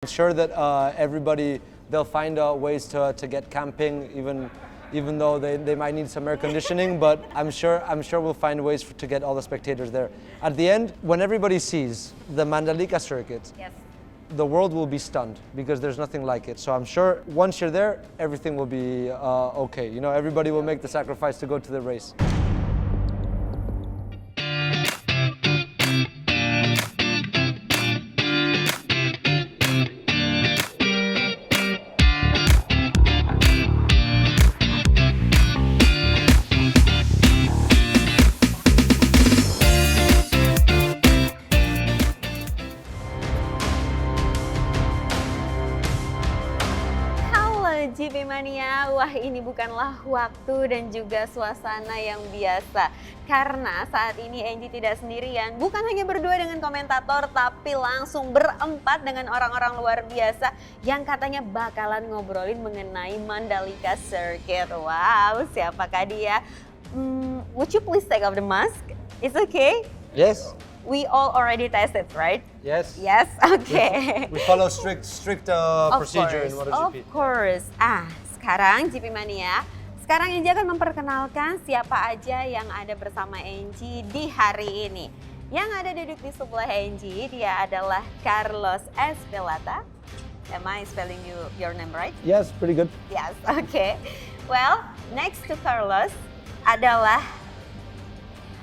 Sure that everybody, they'll find ways to get camping, even though they might need some air conditioning, but I'm sure we'll find ways to get all the spectators there. At the end, when everybody sees the Mandalika circuit, Yes. the world will be stunned because there's nothing like it. So I'm sure once you're there, everything will be okay. You know, everybody will make the sacrifice to go to the race. GP Mania, wah ini bukanlah waktu dan juga suasana yang biasa. Karena saat ini Angie tidak sendirian, bukan hanya berdua dengan komentator, tapi langsung berempat dengan orang-orang luar biasa yang katanya bakalan ngobrolin mengenai Mandalika Circuit. Wow, siapakah dia? Would you please take off the mask? It's okay? Yes. We all already tested, right? Yes. Yes, okay. We follow strict procedure in MotoGP. Of course. Sekarang GP Mania, sekarang Angie akan memperkenalkan siapa aja yang ada bersama Angie di hari ini. Yang ada duduk di sebelah Angie, dia adalah Carlos Espelata. Am I spelling your name right? Yes, pretty good. Yes, okay. Well, next to Carlos adalah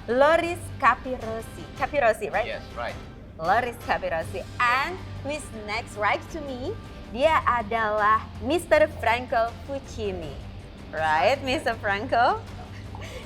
Loris Capirossi, right? Yes, right. Loris Capirossi. And who is next right to me? Dia adalah Mr. Franco Fucini. Right, Mr. Franco?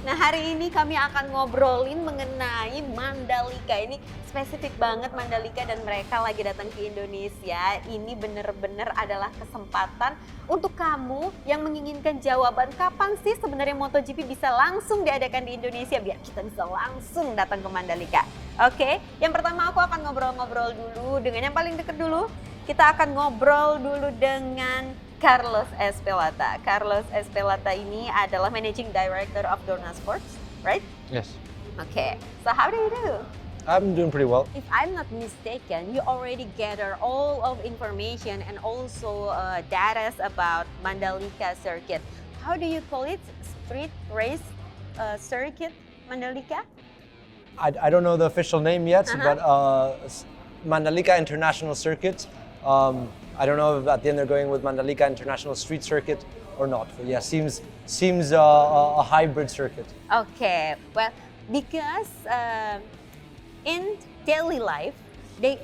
Nah, hari ini kami akan ngobrolin mengenai Mandalika. Ini spesifik banget Mandalika dan mereka lagi datang ke Indonesia. Ini benar-benar adalah kesempatan untuk kamu yang menginginkan jawaban kapan sih sebenarnya MotoGP bisa langsung diadakan di Indonesia biar kita bisa langsung datang ke Mandalika. Oke, yang pertama aku akan ngobrol-ngobrol dulu dengan yang paling dekat dulu. Kita akan ngobrol dulu dengan Carlos Espelata. Carlos Espelata ini adalah Managing Director of Dorna Sport, right? Yes. Okay, so how do you do? I'm doing pretty well. If I'm not mistaken, you already gather all of information and also data about Mandalika circuit. How do you call it? Street race circuit Mandalika? I don't know the official name yet, but Mandalika International Circuit. I don't know if at the end they're going with Mandalika International Street Circuit or not. But yeah, seems a hybrid circuit. Okay, well, because in daily life, they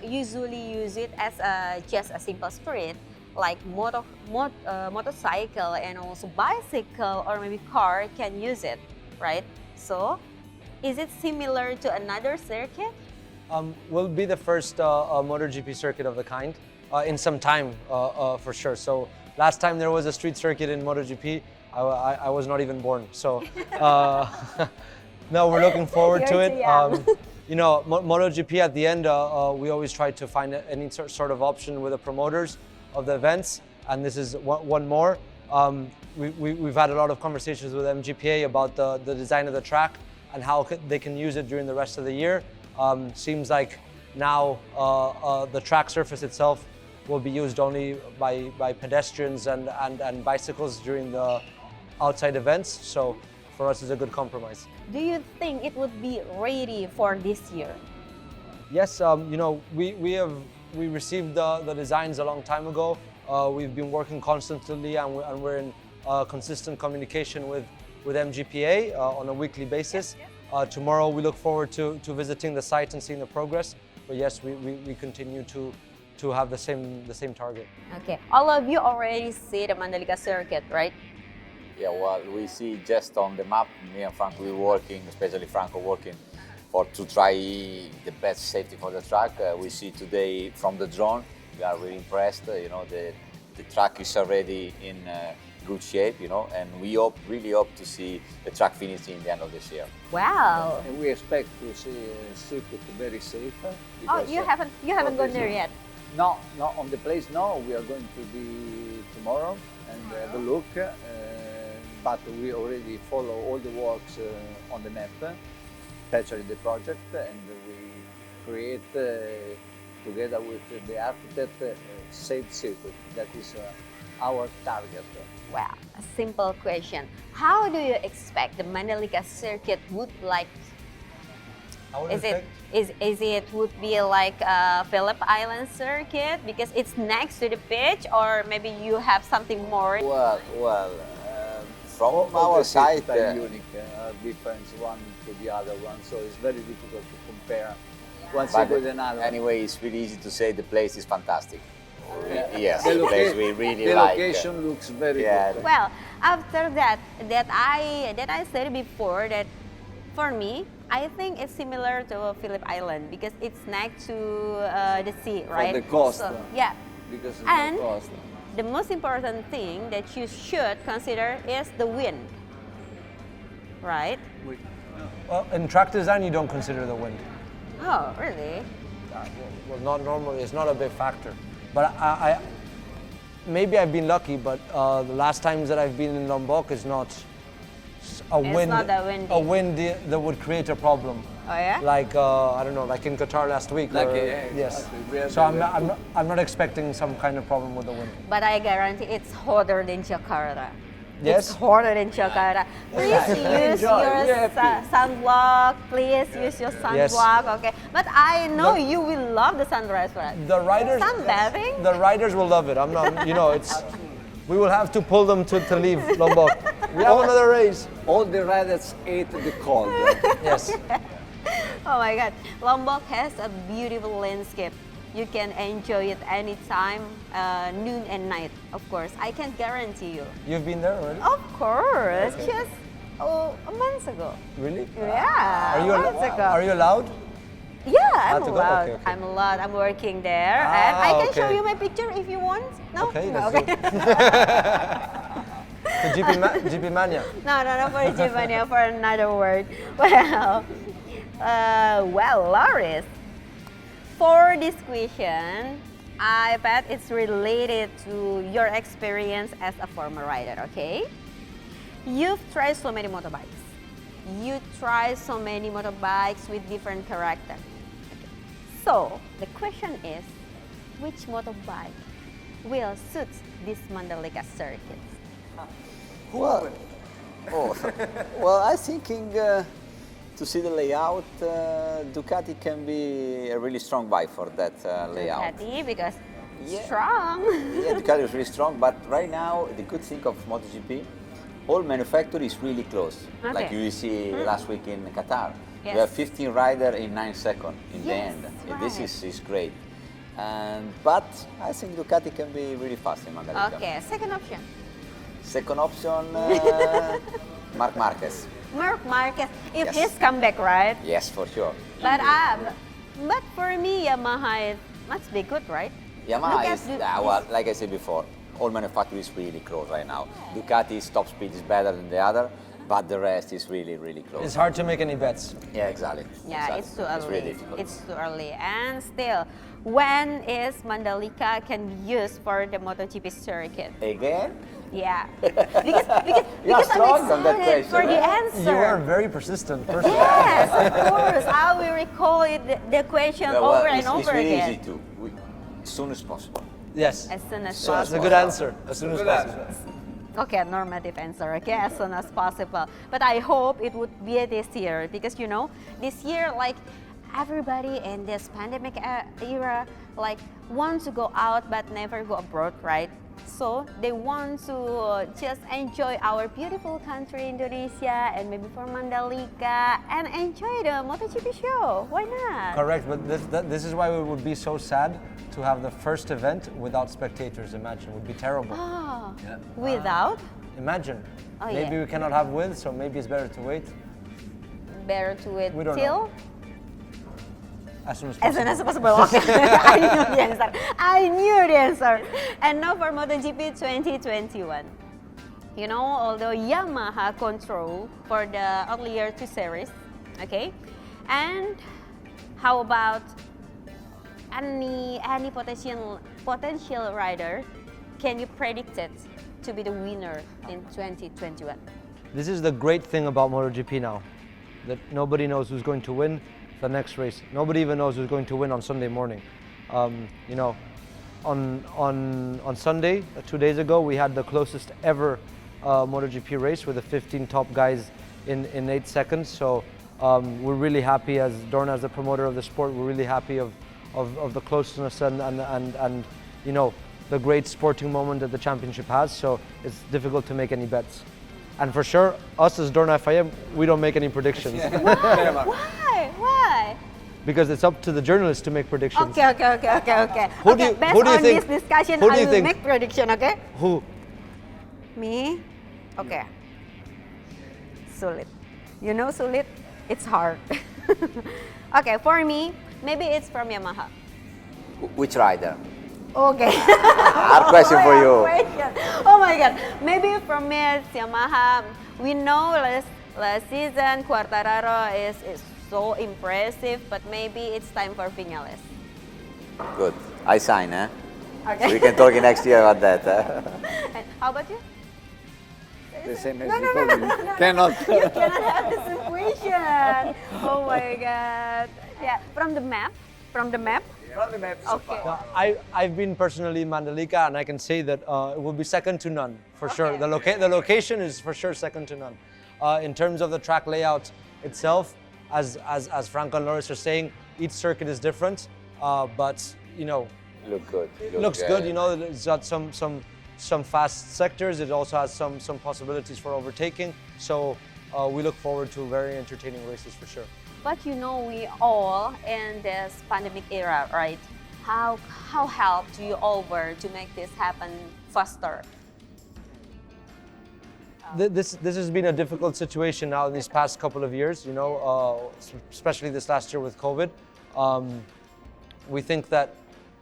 usually use it as just a simple street, like motorcycle and also bicycle or maybe car can use it, right? So, is it similar to another circuit? Will be the first MotoGP circuit of the kind. In some time, for sure. So last time there was a street circuit in MotoGP, I was not even born. So no, we're looking forward to it. You know, MotoGP at the end, we always try to find any sort of option with the promoters of the events, and this is one more. We've had a lot of conversations with MGPA about the design of the track and how they can use it during the rest of the year. Seems like now the track surface itself will be used only by pedestrians and bicycles during the outside events. So for us, it's a good compromise. Do you think it would be ready for this year? Yes, you know, we received the designs a long time ago. We've been working constantly and we're in consistent communication with MGPA on a weekly basis. Tomorrow we look forward to visiting the site and seeing the progress. But yes, we continue to have the same target. Okay, all of you already see the Mandalika circuit, right? Yeah, well, we see just on the map. Me and Franco we're working, especially Franco working to try the best safety for the track. We see today from the drone. We are really impressed. You know, the track is already in good shape. You know, and we really hope to see the track finishing in the end of this year. Wow! And we expect to see Sirkuit very safe. Oh, you haven't gone there yet? No, not on the place. No, we are going to be tomorrow and have a look. But we already follow all the works on the map, especially the project, and we create together with the architect, safe circuit. That is our target. Well, a simple question. How do you expect the Mandalika circuit would like? Is it would be like a Phillip Island circuit because it's next to the beach, or maybe you have something more? Well, from All our the side, circuits are unique, difference one to the other one, so it's very difficult to compare one but circuit with another. anyway, it's really easy to say the place is fantastic. Yeah. Yes, The the place loca- we really the like. location looks very Yeah. good. Well, after that I said before that for me, I think it's similar to Phillip Island because it's next to the sea, right? For the coast. So, yeah. Because of And the cost. the most important thing that you should consider is the wind, right? Well, in track design, you don't consider the wind. Oh, really? Well, not normally. It's not a big factor. But maybe I've been lucky. But the last times that I've been in Lombok, it's not a It's wind. not that windy. A wind that would create a problem. Oh yeah? Like I don't know, like in Qatar last week. Like, or- yeah, yes. exactly. We have So the- I'm not expecting some kind of problem with the wind. But I guarantee it's hotter than Jakarta. Yes. It's hotter than Jakarta. Please use Enjoy, your be happy. sunblock. Please use your Yes. sunblock. Okay. But I know The- you will love the sunrise, right? The riders. Sunbathing? The riders will love it. I'm not. You know, it's. We will have to pull them to leave Lombok. We have another race. All the riders hate the cold. Yes. Oh my God. Lombok has a beautiful landscape. You can enjoy it anytime, noon and night, of course. I can guarantee you. You've been there already? Of course, just a month ago. Really? Yeah, Are you months ago. Are you allowed? Yeah, I'm to go? allowed. Okay, okay. I'm allowed. I'm working there, and I can show okay. you my picture if you want. No, Okay, no, that's okay. The GP Mania. No, not for Giovanni, for another word. Well, Loris, for this question, I bet it's related to your experience as a former rider, okay? You've tried so many motorbikes. You tried so many motorbikes with different character. Okay. So, the question is, which motorbike will suit this Mandalika circuit? Well, I thinking to see the layout, Ducati can be a really strong bike for that layout. Ducati, because Yeah. strong. Yeah, Ducati is really strong, but right now the good thing of MotoGP, all manufacturing is really close. Okay. Like you see last week in Qatar, Yes. we have 15 riders in 9 seconds in the Yes, end. right. This is great. But I think Ducati can be really fast in Mandalika. Okay, second option. Second option, Marc Marquez. Marc Marquez, if Yes. he's come back, right? Yes, for sure. But for me, Yamaha must be good, right? Look Yamaha at is, the- well, like I said before, all manufacturing is really close right now. Ducati's top speed is better than the other, but the rest is really, really close. It's hard to make any bets. Yeah, exactly. Yeah, exactly. it's too early. It's really difficult. It's too early. And still, when is Mandalika can be used for the MotoGP circuit? Again? Yeah, because You are I'm strong on that excited for question, the eh? answer. You are a very persistent person. Yes, of course. I will recall it, the question Yeah, well, over and it's over really again. easy to. As soon as possible. Yes. As soon as So That's a possible. good answer. As soon as possible. Okay, normative answer, okay, as soon as possible. But I hope it would be this year because, you know, this year, like, everybody in this pandemic era, like, want to go out but never go abroad, right? So they want to just enjoy our beautiful country, Indonesia, and maybe for Mandalika, and enjoy the MotoGP show. Why not? Correct, but this is why it would be so sad to have the first event without spectators. Imagine, it would be terrible. Oh, without? Imagine. Oh, Maybe yeah. we cannot have with, so maybe it's better to wait Better to wait We don't till? know. as soon as As possible. soon as possible. Okay. I knew the answer. I knew the answer. And now for MotoGP 2021. You know, although Yamaha control for the earlier two series, okay? And how about any potential rider can you predict it to be the winner in 2021? This is the great thing about MotoGP now, that nobody knows who's going to win the next race. Nobody even knows who's going to win on Sunday morning. You know, on Sunday, 2 days ago, we had the closest ever MotoGP race with the 15 top guys in 8 seconds. So we're really happy as Dorna, as the promoter of the sport. We're really happy of the closeness and you know, the great sporting moment that the championship has. So it's difficult to make any bets. And for sure, us as Dorna FIM, we don't make any predictions. Why? Because it's up to the journalists to make predictions. Okay. Who do you Based on think- this discussion, who do I you will think- make prediction. Okay. Who? Me? Okay. Sulit. You know sulit? It's hard. Okay, for me, maybe it's from Yamaha. Which rider? Okay. Hard question for you. Oh my God. Maybe from me it's Yamaha. We know last season Quartararo is so impressive, but maybe it's time for Vinales. Good. I sign, eh? Okay. We can talk next year about that. And how about you? The same as No, you no, told no, me. no, no. Cannot. You cannot have this equation. Oh my God. Yeah, from the map. From the map. Okay. No, I've been personally in Mandalika, and I can say that it will be second to none for sure. Okay. The location is for sure second to none. In terms of the track layout itself, as Franco and Loris are saying, each circuit is different, but you know, Look good. it looks good. You know, it's got some fast sectors. It also has some possibilities for overtaking. So we look forward to very entertaining races for sure. But you know, we all in this pandemic era, right? How helped you over to make this happen faster? This has been a difficult situation now in these past couple of years, you know, especially this last year with COVID. We think that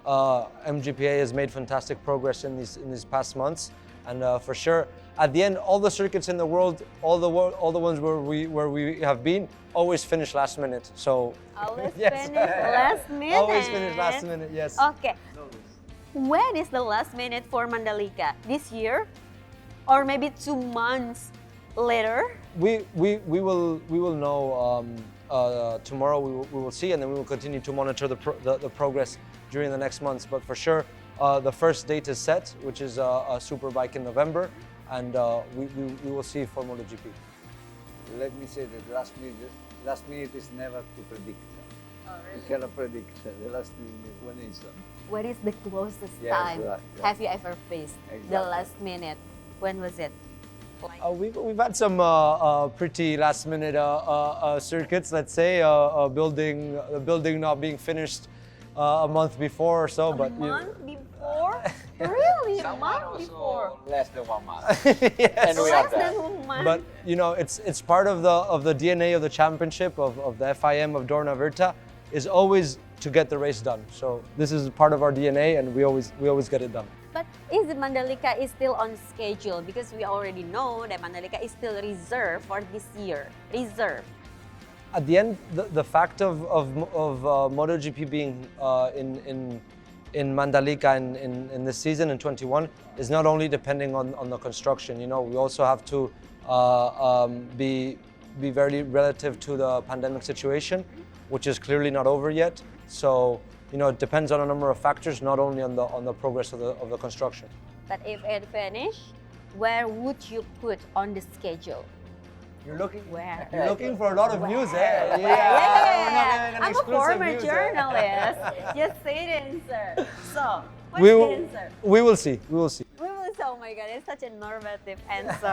MGPA has made fantastic progress in these past months, and for sure, at the end, all the circuits in the world, all the ones where we have been, always finish last minute. So Always yes. finish last minute. Always finish last minute. Yes. Okay. When is the last minute for Mandalika? This year? Or maybe 2 months later? We will know tomorrow. We will see, and then we will continue to monitor the progress during the next months. But for sure, the first date is set, which is a Superbike in November, and we will see for MotoGP. Let me say that last minute is never to predict. Oh, You cannot predict the last minute when it's What is the closest Yes, time right, yeah. have you ever faced? The Exactly. last minute. When was it? Like, We've had some pretty last minute circuits. Let's say the building not being finished a month before or so, but you know. month before? Really? A month before? Less than 1 month. Yes. And we are Less there. than 1 month? But you know, it's part of the DNA of the championship of the FIM of Dorna Virta is always to get the race done. So this is part of our DNA, and we always get it done. But is Mandalika is still on schedule? Because we already know that Mandalika is still reserved for this year. Reserved. At the end, the fact of MotoGP being in Mandalika in this season in 21 is not only depending on the construction. You know, we also have to be very relative to the pandemic situation, which is clearly not over yet. So you know, it depends on a number of factors, not only on the progress of the construction. But if it finished, where would you put on the schedule? You're looking Where? You're looking for a lot of news, eh? Yeah. We're not giving an I'm a exclusive former news, eh? journalist. Just say the answer. So, what's We the will, answer? we will see. We will see. We will say, oh my God, it's such a normative answer.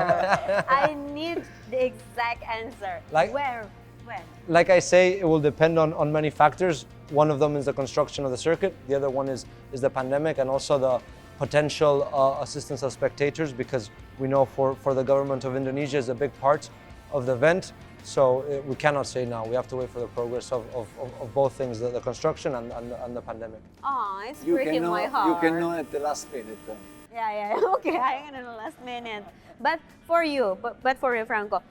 I need the exact answer. Like- Where? When? Like I say, it will depend on many factors. One of them is the construction of the circuit. The other one is the pandemic, and also the potential assistance of spectators, because we know for the government of Indonesia is a big part of the event. So we cannot say now. We have to wait for the progress of both things, the construction and the pandemic. Oh, it's You breaking can know, my heart. you can know at the last minute. Yeah. Okay, I'm gonna know last minute. But for you, but for you, Franco,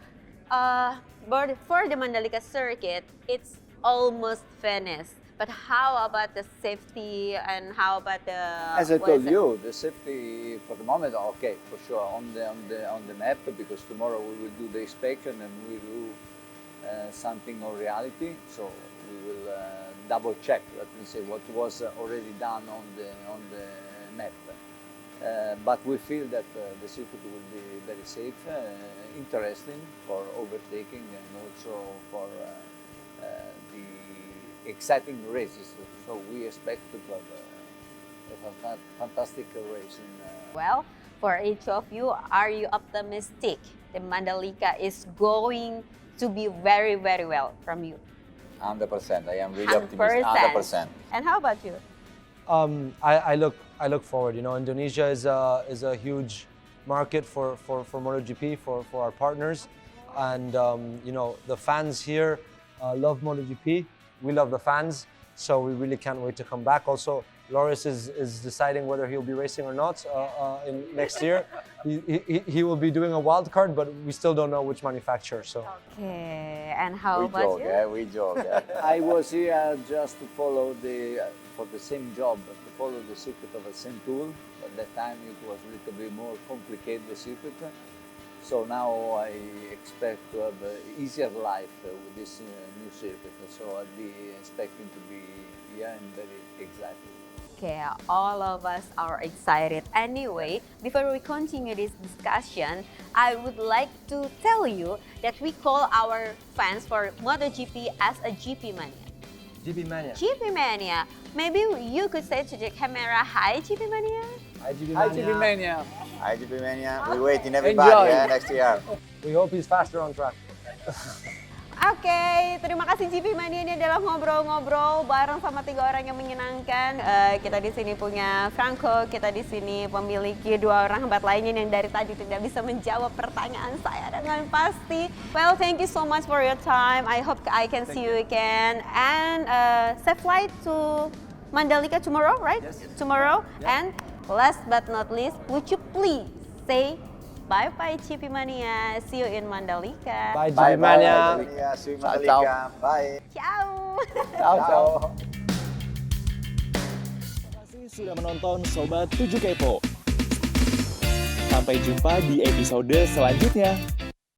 but for the Mandalika circuit, it's almost finished. But how about the safety and how about the? As I what told is it? you, the safety for the moment, okay, for sure on the map, because tomorrow we will do the inspection and we will do something on reality. So we will double check, let me say, what was already done on the map. But we feel that the circuit will be very safe, interesting for overtaking and also for the exciting races. So we expect to have a fantastic race. Well, for each of you, are you optimistic the Mandalika is going to be very, very well from you? 100%. I am really optimistic. 100%. And how about you? I look forward. You know, Indonesia is a huge market for MotoGP for our partners, and you know, the fans here love MotoGP. We love the fans, so we really can't wait to come back. Also, Loris is deciding whether he'll be racing or not in next year. He will be doing a wild card, but we still don't know which manufacturer. So. Okay, and how We about joke, you? yeah, we joke. Yeah. I was here just to follow for the same job, to follow the circuit of a same tool. At that time it was a little bit more complicated, the circuit. So now I expect to have an easier life with this new circuit. So I'll be expecting to be here and very excited. Okay, all of us are excited. Anyway, before we continue this discussion, I would like to tell you that we call our fans for MotoGP as a GP mania. GP Mania. GP mania. Maybe you could say to the camera, hi GP mania. Hi GP Hi, GP Mania. Hi, GP Mania. We waiting everybody Enjoy. next year. We hope he's faster on track. Oke, terima kasih GP Mania. Ini adalah ngobrol-ngobrol bareng sama 3 orang yang menyenangkan. Kita di sini punya Franco, kita di sini memiliki 2 orang hebat lainnya yang dari tadi tidak bisa menjawab pertanyaan saya dengan pasti. Well, thank you so much for your time. I hope I can see you again. And safe flight to Mandalika tomorrow, right? Yes. Tomorrow. And last but not least, would you please say bye-bye GP Mania. See you in Mandalika. Bye GP Bye, Mania. Mandalika. See you in Ciao, Mandalika. Bye. Ciao. Ciao, ciao. Terima kasih sudah menonton Sobat 7 Kepo. Sampai jumpa di episode selanjutnya.